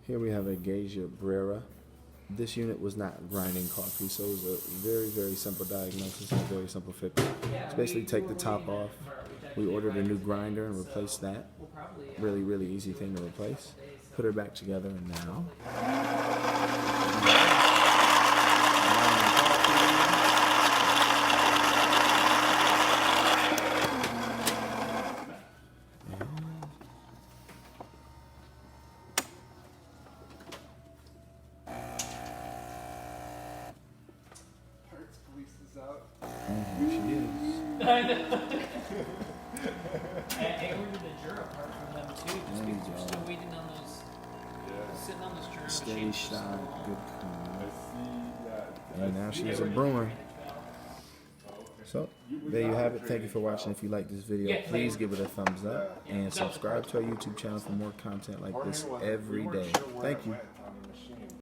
Here we have a Gaggia Brera. This unit was not grinding coffee, so it was a very, very simple diagnosis and a very simple fix. It's basically take the top off. We ordered a new grinder and replaced that. Really, really easy thing to replace. Put her back together, and now here she is. I know. I ordered a Jura part from them too, just because we're still waiting on those. Sitting on those Jura Steady machines. shot, good clean. And now she's a brewer. So, there you have it. Thank you for watching. If you like this video, please give it a thumbs up and subscribe to our YouTube channel for more content like this every day. Thank you.